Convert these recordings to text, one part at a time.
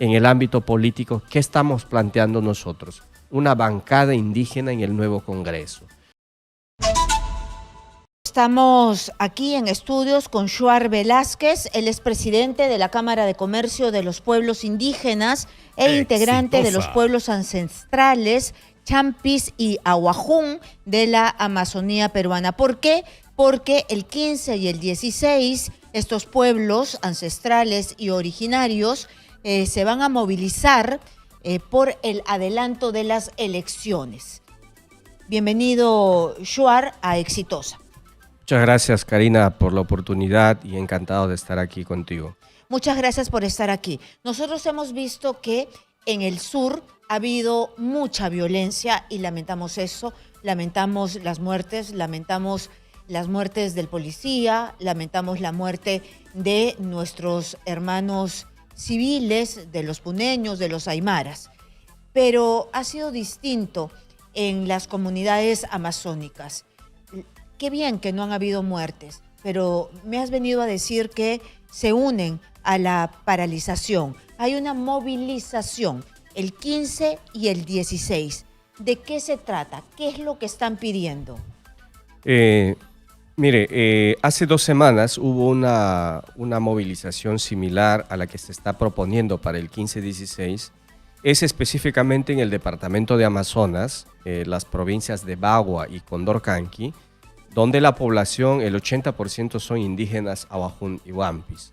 en el ámbito político, ¿qué estamos planteando nosotros? Una bancada indígena en el nuevo Congreso. Estamos aquí en estudios con Shuar Velázquez, él es presidente de la Cámara de Comercio de los Pueblos Indígenas e integrante de los pueblos ancestrales Champis y Ahuajún de la Amazonía peruana. ¿Por qué? Porque el 15 y el 16 estos pueblos ancestrales y originarios se van a movilizar por el adelanto de las elecciones. Bienvenido, Shuar, a Exitosa. Muchas gracias, Karina, por la oportunidad y encantado de estar aquí contigo. Muchas gracias por estar aquí. Nosotros hemos visto que en el sur ha habido mucha violencia y lamentamos eso, lamentamos las muertes del policía, lamentamos la muerte de nuestros hermanos civiles, de los puneños, de los aymaras. Pero ha sido distinto en las comunidades amazónicas. Qué bien que no han habido muertes, pero me has venido a decir que se unen a la paralización. Hay una movilización el 15 y el 16. ¿De qué se trata? ¿Qué es lo que están pidiendo? Hace 2 semanas hubo una movilización similar a la que se está proponiendo para el 15-16. Es específicamente en el departamento de Amazonas, las provincias de Bagua y Condorcanqui, donde la población, el 80% son indígenas Ahuajún y Wampis.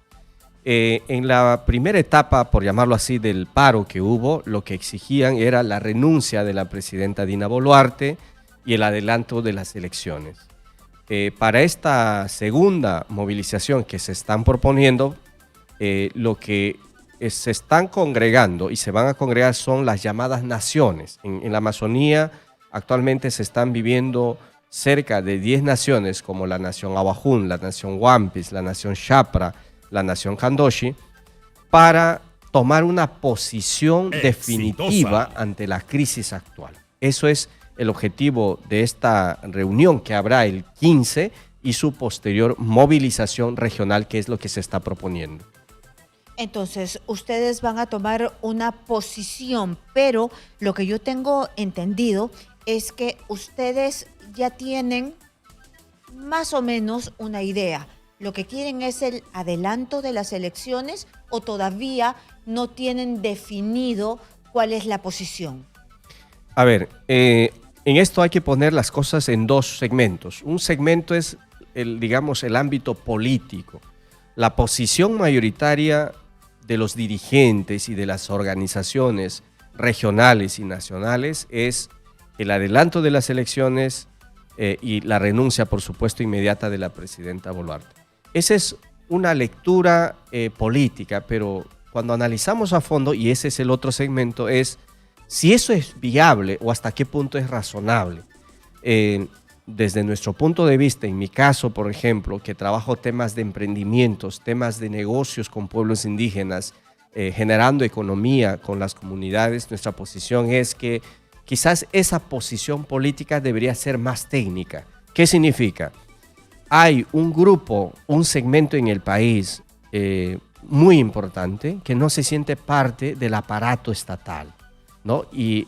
En la primera etapa, por llamarlo así, del paro que hubo, lo que exigían era la renuncia de la presidenta Dina Boluarte y el adelanto de las elecciones. Para esta segunda movilización que se están proponiendo, lo que se están congregando y se van a congregar son las llamadas naciones. En la Amazonía actualmente se están viviendo cerca de 10 naciones como la nación Ahuajún, la nación Wampis, la nación Chapra, la nación Kandoshi, para tomar una posición definitiva ante la crisis actual. Eso es el objetivo de esta reunión que habrá el 15 y su posterior movilización regional, que es lo que se está proponiendo. Entonces, ustedes van a tomar una posición, pero lo que yo tengo entendido es que ustedes ya tienen más o menos una idea. ¿Lo que quieren es el adelanto de las elecciones o todavía no tienen definido cuál es la posición? A ver, en esto hay que poner las cosas en 2 segmentos. Un segmento es el ámbito político. La posición mayoritaria de los dirigentes y de las organizaciones regionales y nacionales es el adelanto de las elecciones y la renuncia, por supuesto, inmediata de la presidenta Boluarte. Esa es una lectura política, pero cuando analizamos a fondo, y ese es el otro segmento, es si eso es viable o hasta qué punto es razonable. Desde nuestro punto de vista, en mi caso, por ejemplo, que trabajo temas de emprendimientos, temas de negocios con pueblos indígenas, generando economía con las comunidades, nuestra posición es que quizás esa posición política debería ser más técnica. ¿Qué significa? Hay un grupo, un segmento en el país muy importante que no se siente parte del aparato estatal, ¿no? Y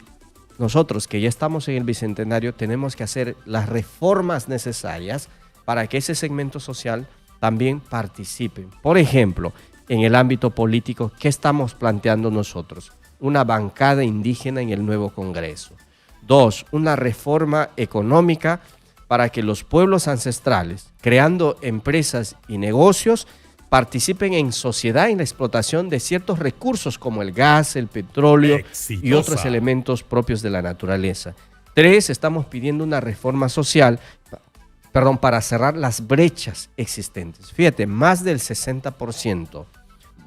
nosotros que ya estamos en el Bicentenario tenemos que hacer las reformas necesarias para que ese segmento social también participe. Por ejemplo, en el ámbito político, ¿qué estamos planteando nosotros? Una bancada indígena en el nuevo Congreso. 2, una reforma económica para que los pueblos ancestrales, creando empresas y negocios, participen en sociedad en la explotación de ciertos recursos como el gas, el petróleo y otros elementos propios de la naturaleza. 3, estamos pidiendo una reforma social, para cerrar las brechas existentes. Fíjate, más del 60%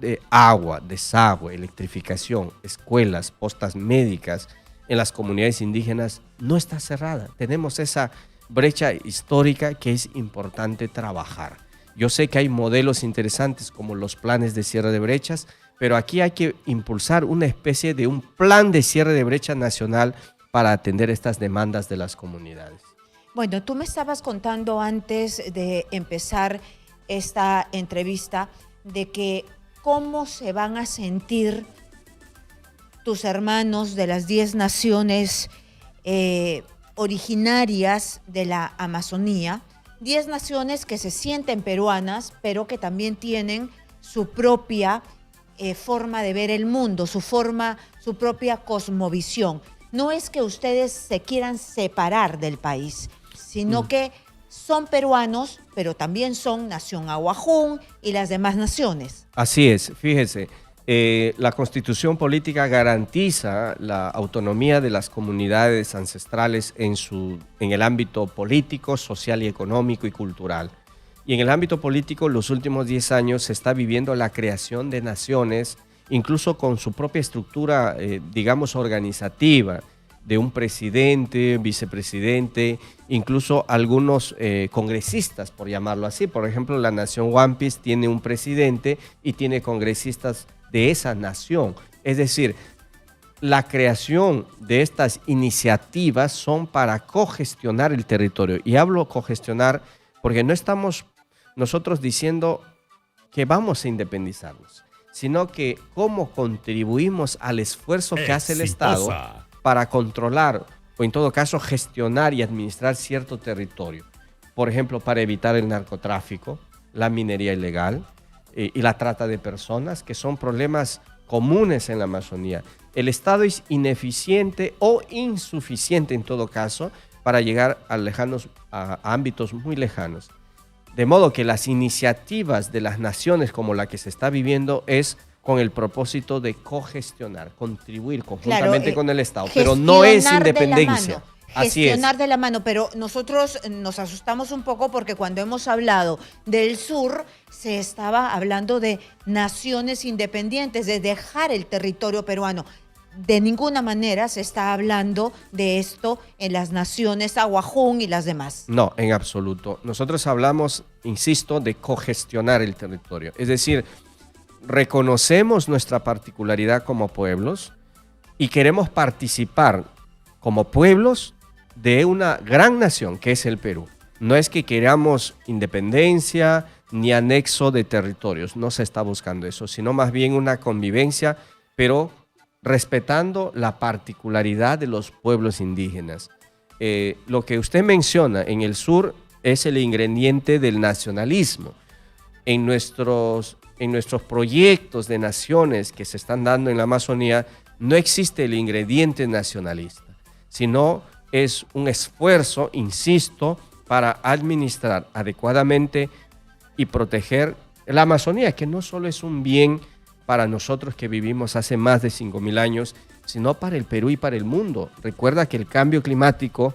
de agua, desagüe, electrificación, escuelas, postas médicas en las comunidades indígenas no está cerrada. Tenemos esa brecha histórica que es importante trabajar. Yo sé que hay modelos interesantes como los planes de cierre de brechas, pero aquí hay que impulsar una especie de un plan de cierre de brecha nacional para atender estas demandas de las comunidades. Bueno, tú me estabas contando antes de empezar esta entrevista de que cómo se van a sentir tus hermanos de las 10 naciones originarias de la Amazonía, 10 naciones que se sienten peruanas, pero que también tienen su propia forma de ver el mundo, su propia cosmovisión. No es que ustedes se quieran separar del país, sino que son peruanos, pero también son nación Aguajún y las demás naciones. Así es, fíjese, la Constitución política garantiza la autonomía de las comunidades ancestrales en el ámbito político, social y económico y cultural. Y en el ámbito político, los últimos 10 años se está viviendo la creación de naciones, incluso con su propia estructura, digamos, organizativa, de un presidente, vicepresidente, incluso algunos congresistas, por llamarlo así. Por ejemplo, la nación Wampis tiene un presidente y tiene congresistas de esa nación. Es decir, la creación de estas iniciativas son para cogestionar el territorio. Y hablo cogestionar porque no estamos nosotros diciendo que vamos a independizarnos, sino que cómo contribuimos al esfuerzo que hace el Estado para controlar o en todo caso gestionar y administrar cierto territorio. Por ejemplo, para evitar el narcotráfico, la minería ilegal y la trata de personas, que son problemas comunes en la Amazonía. El Estado es ineficiente o insuficiente en todo caso para llegar a ámbitos muy lejanos. De modo que las iniciativas de las naciones como la que se está viviendo es con el propósito de cogestionar, contribuir conjuntamente con el Estado, pero no es independencia. Gestionar de la mano, pero nosotros nos asustamos un poco porque cuando hemos hablado del sur se estaba hablando de naciones independientes, de dejar el territorio peruano. De ninguna manera se está hablando de esto en las naciones Aguajún y las demás. No, en absoluto. Nosotros hablamos, insisto, de cogestionar el territorio. Es decir, reconocemos nuestra particularidad como pueblos y queremos participar como pueblos de una gran nación que es el Perú. No es que queramos independencia ni anexo de territorios, no se está buscando eso, sino más bien una convivencia, pero respetando la particularidad de los pueblos indígenas. Lo que usted menciona en el sur es el ingrediente del nacionalismo. En nuestros proyectos de naciones que se están dando en la Amazonía no existe el ingrediente nacionalista, sino es un esfuerzo, insisto, para administrar adecuadamente y proteger la Amazonía, que no solo es un bien para nosotros que vivimos hace más de 5.000 años, sino para el Perú y para el mundo. Recuerda que el cambio climático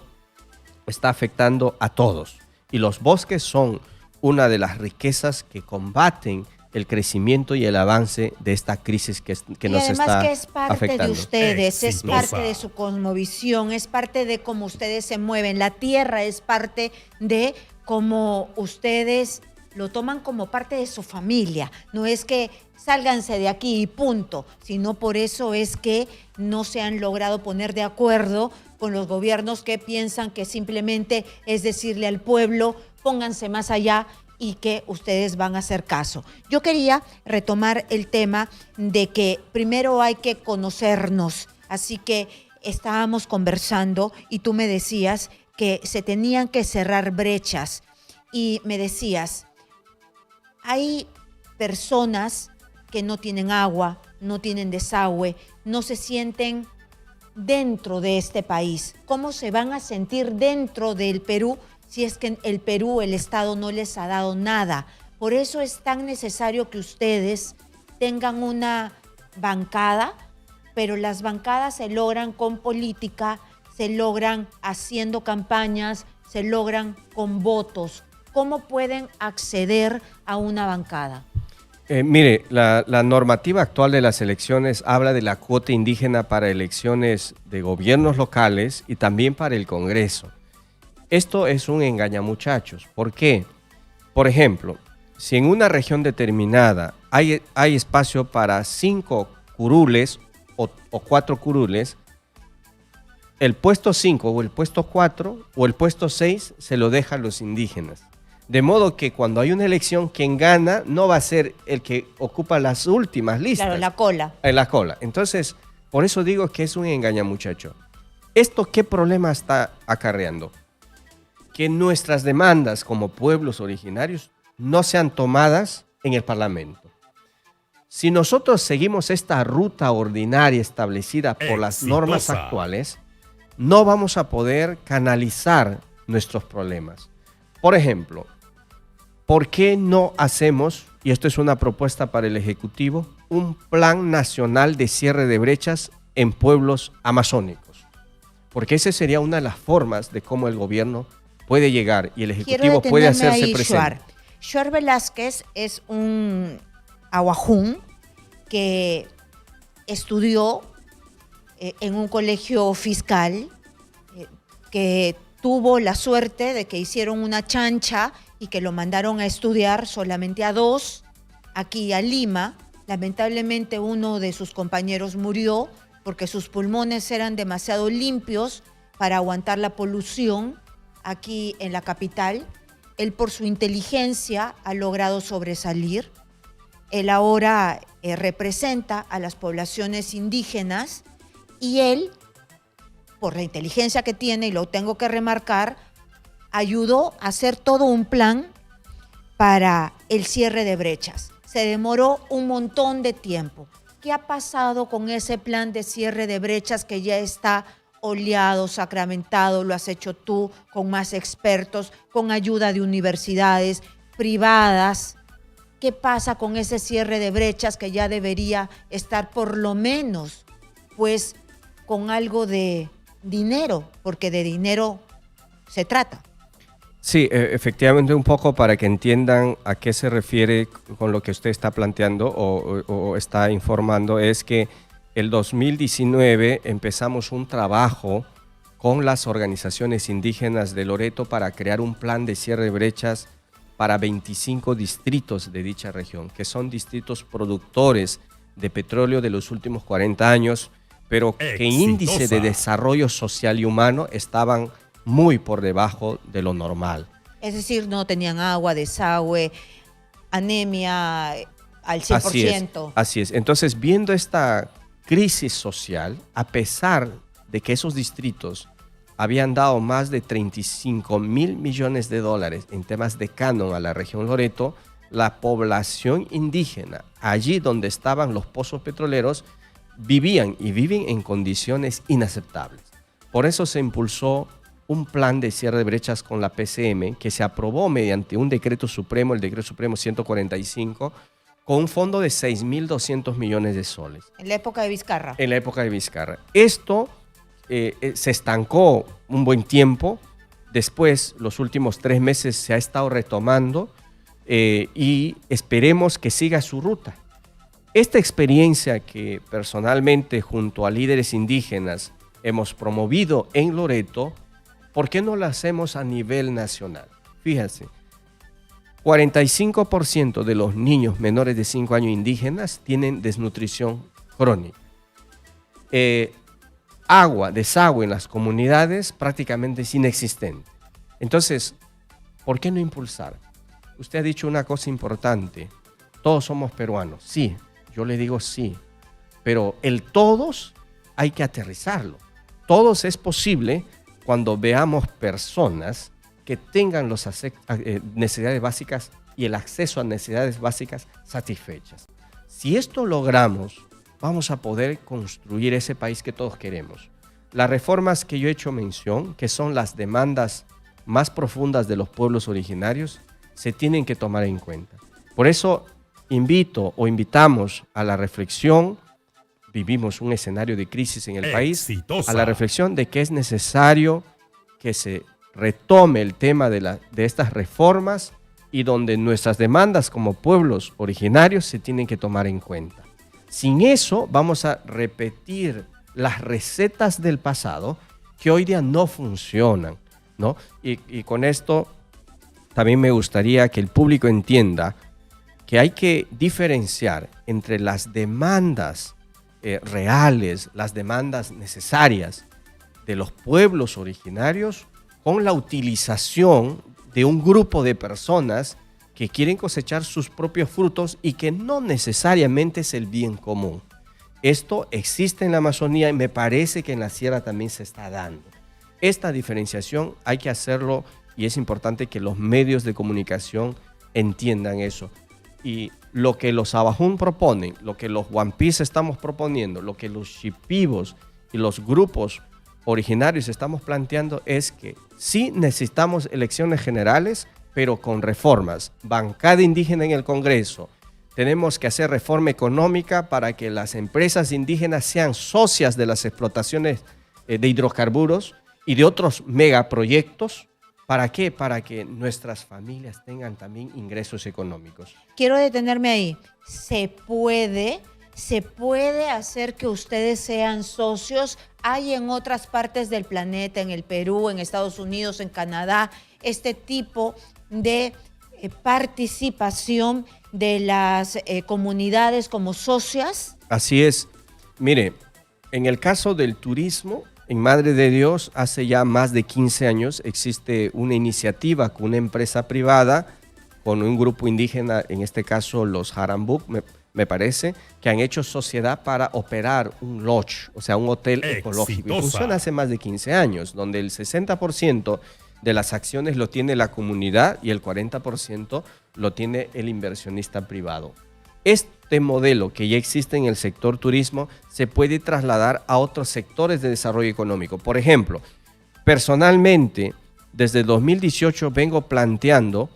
está afectando a todos y los bosques son una de las riquezas que combaten el crecimiento y el avance de esta crisis que nos está afectando. Y además que es parte de ustedes, es parte de su cosmovisión, es parte de cómo ustedes se mueven. La tierra es parte de cómo ustedes lo toman como parte de su familia. No es que sálganse de aquí y punto, sino por eso es que no se han logrado poner de acuerdo con los gobiernos que piensan que simplemente es decirle al pueblo, pónganse más allá y que ustedes van a hacer caso. Yo quería retomar el tema de que primero hay que conocernos, así que estábamos conversando y tú me decías que se tenían que cerrar brechas y me decías, hay personas que no tienen agua, no tienen desagüe, no se sienten dentro de este país. ¿Cómo se van a sentir dentro del Perú si es que el Perú, el Estado, no les ha dado nada? Por eso es tan necesario que ustedes tengan una bancada, pero las bancadas se logran con política, se logran haciendo campañas, se logran con votos. ¿Cómo pueden acceder a una bancada? Mire, la normativa actual de las elecciones habla de la cuota indígena para elecciones de gobiernos locales y también para el Congreso. Esto es un engañamuchachos. ¿Por qué? Por ejemplo, si en una región determinada hay espacio para 5 curules o 4 curules, el puesto 5 o el puesto 4 o el puesto 6 se lo deja a los indígenas. De modo que cuando hay una elección, quien gana no va a ser el que ocupa las últimas listas. Claro, la cola. La cola. Entonces, Por eso digo que es un engañamuchacho. ¿Esto qué problema está acarreando? Que nuestras demandas como pueblos originarios no sean tomadas en el Parlamento. Si nosotros seguimos esta ruta ordinaria establecida por las normas actuales, no vamos a poder canalizar nuestros problemas. Por ejemplo, ¿por qué no hacemos, y esto es una propuesta para el Ejecutivo, un plan nacional de cierre de brechas en pueblos amazónicos? Porque esa sería una de las formas de cómo el gobierno puede llegar y el Ejecutivo puede hacerse ahí, presente. Shuar Velázquez es un aguajún que estudió en un colegio fiscal, que tuvo la suerte de que hicieron una chancha y que lo mandaron a estudiar solamente a 2 aquí a Lima. Lamentablemente uno de sus compañeros murió porque sus pulmones eran demasiado limpios para aguantar la polución aquí en la capital. Él, por su inteligencia, ha logrado sobresalir. Él ahora representa a las poblaciones indígenas y él, por la inteligencia que tiene, y lo tengo que remarcar, ayudó a hacer todo un plan para el cierre de brechas. Se demoró un montón de tiempo. ¿Qué ha pasado con ese plan de cierre de brechas que ya está oleado, sacramentado? Lo has hecho tú con más expertos, con ayuda de universidades privadas. ¿Qué pasa con ese cierre de brechas que ya debería estar por lo menos, pues, con algo de dinero? Porque de dinero se trata. Sí, efectivamente, un poco para que entiendan a qué se refiere con lo que usted está planteando o está informando, es que el 2019 empezamos un trabajo con las organizaciones indígenas de Loreto para crear un plan de cierre de brechas para 25 distritos de dicha región, que son distritos productores de petróleo de los últimos 40 años, pero que en índice de desarrollo social y humano estaban muy por debajo de lo normal. Es decir, no tenían agua, desagüe, anemia al 100%. Así es. Entonces, viendo esta crisis social, a pesar de que esos distritos habían dado más de 35.000 millones de dólares en temas de canon a la región Loreto, la población indígena, allí donde estaban los pozos petroleros, vivían y viven en condiciones inaceptables. Por eso se impulsó un plan de cierre de brechas con la PCM que se aprobó mediante un decreto supremo, el decreto supremo 145, con un fondo de 6.200 millones de soles. En la época de Vizcarra. En la época de Vizcarra. Esto se estancó un buen tiempo. Después, los últimos 3 meses se ha estado retomando y esperemos que siga su ruta. Esta experiencia que personalmente junto a líderes indígenas hemos promovido en Loreto, ¿por qué no la hacemos a nivel nacional? Fíjense, 45% de los niños menores de 5 años indígenas tienen desnutrición crónica. Agua, desagüe en las comunidades prácticamente es inexistente. Entonces, ¿por qué no impulsar? Usted ha dicho una cosa importante. Todos somos peruanos. Sí, yo le digo sí. Pero el todos hay que aterrizarlo. Todos es posible cuando veamos personas que tengan las necesidades básicas y el acceso a necesidades básicas satisfechas. Si esto logramos, vamos a poder construir ese país que todos queremos. Las reformas que yo he hecho mención, que son las demandas más profundas de los pueblos originarios, se tienen que tomar en cuenta. Por eso invitamos a la reflexión. Vivimos un escenario de crisis en el país, a la reflexión de que es necesario que se retome el tema de estas reformas y donde nuestras demandas como pueblos originarios se tienen que tomar en cuenta. Sin eso vamos a repetir las recetas del pasado que hoy día no funcionan, ¿no? Y con esto también me gustaría que el público entienda que hay que diferenciar entre las demandas reales, las demandas necesarias de los pueblos originarios con la utilización de un grupo de personas que quieren cosechar sus propios frutos y que no necesariamente es el bien común. Esto existe en la Amazonía y me parece que en la sierra también se está dando. Esta diferenciación hay que hacerlo y es importante que los medios de comunicación entiendan eso. Y lo que los Abajún proponen, lo que los Wampis estamos proponiendo, lo que los Shipibos y los grupos originarios estamos planteando es que sí necesitamos elecciones generales, pero con reformas. Bancada indígena en el Congreso. Tenemos que hacer reforma económica para que las empresas indígenas sean socias de las explotaciones de hidrocarburos y de otros megaproyectos. ¿Para qué? Para que nuestras familias tengan también ingresos económicos. Quiero detenerme ahí. Se puede hacer que ustedes sean socios. Hay en otras partes del planeta, en el Perú, en Estados Unidos, en Canadá, este tipo de participación de las comunidades como socias. Así es. Mire, en el caso del turismo, en Madre de Dios, hace ya más de 15 años existe una iniciativa con una empresa privada, con un grupo indígena, en este caso los Harambuk, me parece, que han hecho sociedad para operar un lodge, o sea, un hotel ecológico. Y funciona hace más de 15 años, donde el 60% de las acciones lo tiene la comunidad y el 40% lo tiene el inversionista privado. Este modelo que ya existe en el sector turismo se puede trasladar a otros sectores de desarrollo económico. Por ejemplo, personalmente, desde 2018 vengo planteando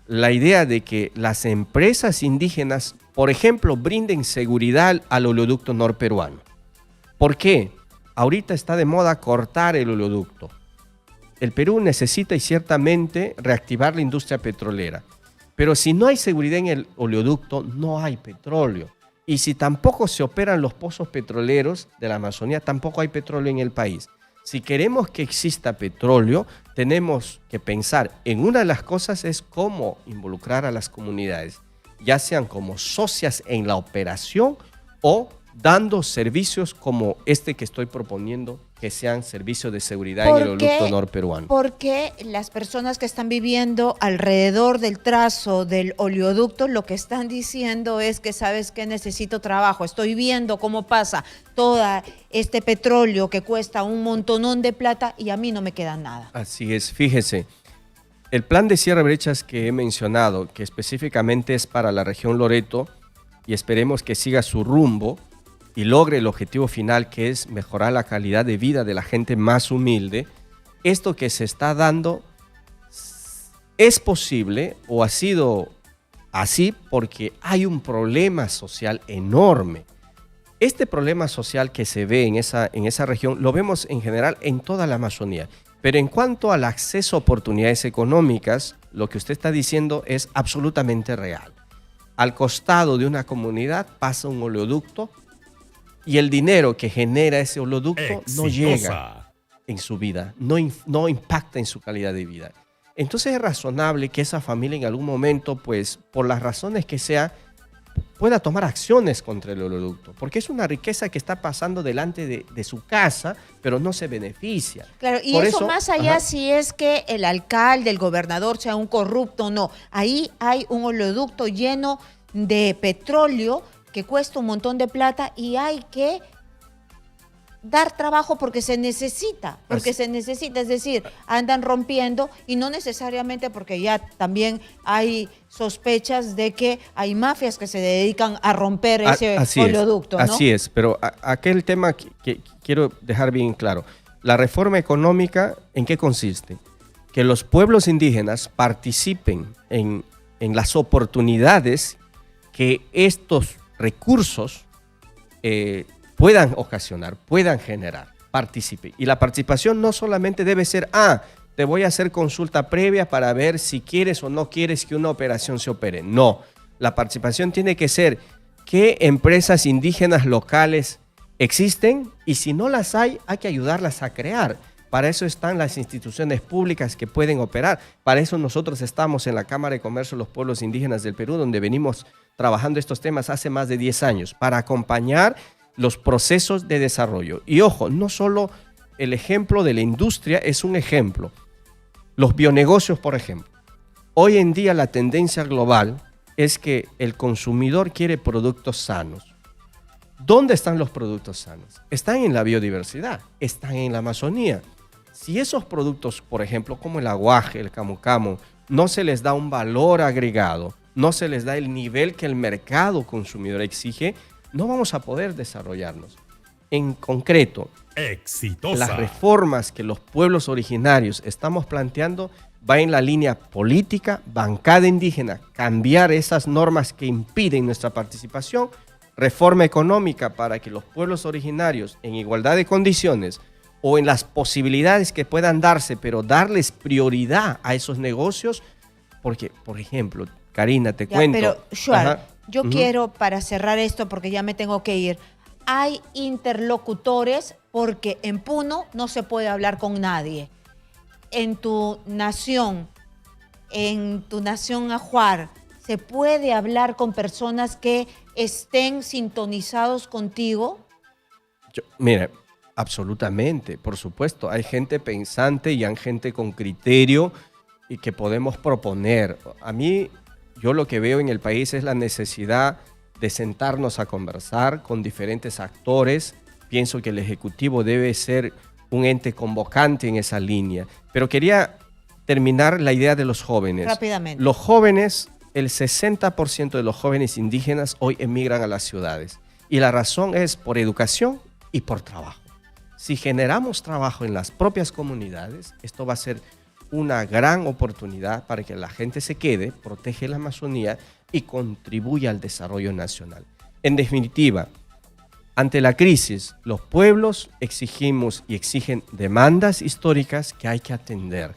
la idea de que las empresas indígenas, por ejemplo, brinden seguridad al oleoducto norperuano. ¿Por qué? Ahorita está de moda cortar el oleoducto. El Perú necesita y ciertamente reactivar la industria petrolera. Pero si no hay seguridad en el oleoducto, no hay petróleo. Y si tampoco se operan los pozos petroleros de la Amazonía, tampoco hay petróleo en el país. Si queremos que exista petróleo, tenemos que pensar en una de las cosas es cómo involucrar a las comunidades, ya sean como socias en la operación o dando servicios como este que estoy proponiendo, que sean servicios de seguridad en el oleoducto norperuano. Porque las personas que están viviendo alrededor del trazo del oleoducto lo que están diciendo es que, ¿sabes qué? Necesito trabajo, estoy viendo cómo pasa todo este petróleo que cuesta un montonón de plata y a mí no me queda nada. Así es, fíjese, el plan de cierre de brechas que he mencionado, que específicamente es para la región Loreto y esperemos que siga su rumbo y logre el objetivo final, que es mejorar la calidad de vida de la gente más humilde, esto que se está dando es posible o ha sido así porque hay un problema social enorme. Este problema social que se ve en esa región lo vemos en general en toda la Amazonía. Pero en cuanto al acceso a oportunidades económicas, lo que usted está diciendo es absolutamente real. Al costado de una comunidad pasa un oleoducto y el dinero que genera ese oleoducto no llega en su vida, no impacta en su calidad de vida. Entonces es razonable que esa familia en algún momento, pues por las razones que sea, pueda tomar acciones contra el oleoducto, porque es una riqueza que está pasando delante de su casa, pero no se beneficia. Claro, y por eso más allá si es que el alcalde, el gobernador sea un corrupto o no, ahí hay un oleoducto lleno de petróleo que cuesta un montón de plata y hay que dar trabajo porque se necesita, es decir, andan rompiendo y no necesariamente porque ya también hay sospechas de que hay mafias que se dedican a romper ese oleoducto, ¿no? Así es, pero aquel tema que quiero dejar bien claro, la reforma económica, ¿en qué consiste? Que los pueblos indígenas participen en las oportunidades que estos recursos puedan ocasionar, puedan generar, participe. Y la participación no solamente debe ser, te voy a hacer consulta previa para ver si quieres o no quieres que una operación se opere. No, la participación tiene que ser qué empresas indígenas locales existen y si no las hay que ayudarlas a crear. Para eso están las instituciones públicas que pueden operar. Para eso nosotros estamos en la Cámara de Comercio de los Pueblos Indígenas del Perú, donde venimos trabajando estos temas hace más de 10 años, para acompañar los procesos de desarrollo. Y ojo, no solo el ejemplo de la industria es un ejemplo. Los bionegocios, por ejemplo. Hoy en día la tendencia global es que el consumidor quiere productos sanos. ¿Dónde están los productos sanos? Están en la biodiversidad, están en la Amazonía. Si esos productos, por ejemplo, como el aguaje, el camu camu, no se les da un valor agregado, no se les da el nivel que el mercado consumidor exige, no vamos a poder desarrollarnos. En concreto, Exitosa. las reformas que los pueblos originarios estamos planteando va en la línea política, bancada indígena, cambiar esas normas que impiden nuestra participación, reforma económica para que los pueblos originarios en igualdad de condiciones o en las posibilidades que puedan darse, pero darles prioridad a esos negocios, porque, por ejemplo, Karina, te cuento. Pero, Shuar, Ajá. yo quiero, para cerrar esto, porque ya me tengo que ir, hay interlocutores porque en Puno no se puede hablar con nadie. En tu nación Ajuar, ¿se puede hablar con personas que estén sintonizados contigo? Mira, absolutamente, por supuesto. Hay gente pensante y hay gente con criterio y que podemos proponer. A mí, yo lo que veo en el país es la necesidad de sentarnos a conversar con diferentes actores. Pienso que el Ejecutivo debe ser un ente convocante en esa línea. Pero quería terminar la idea de los jóvenes. Rápidamente. Los jóvenes, el 60% de los jóvenes indígenas hoy emigran a las ciudades. Y la razón es por educación y por trabajo. Si generamos trabajo en las propias comunidades, esto va a ser una gran oportunidad para que la gente se quede, protege la Amazonía y contribuya al desarrollo nacional. En definitiva, ante la crisis, los pueblos exigimos y exigen demandas históricas que hay que atender.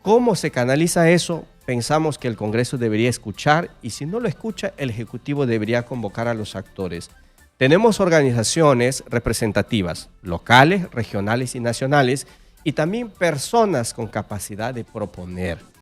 ¿Cómo se canaliza eso? Pensamos que el Congreso debería escuchar y si no lo escucha, el Ejecutivo debería convocar a los actores. Tenemos organizaciones representativas, locales, regionales y nacionales, y también personas con capacidad de proponer.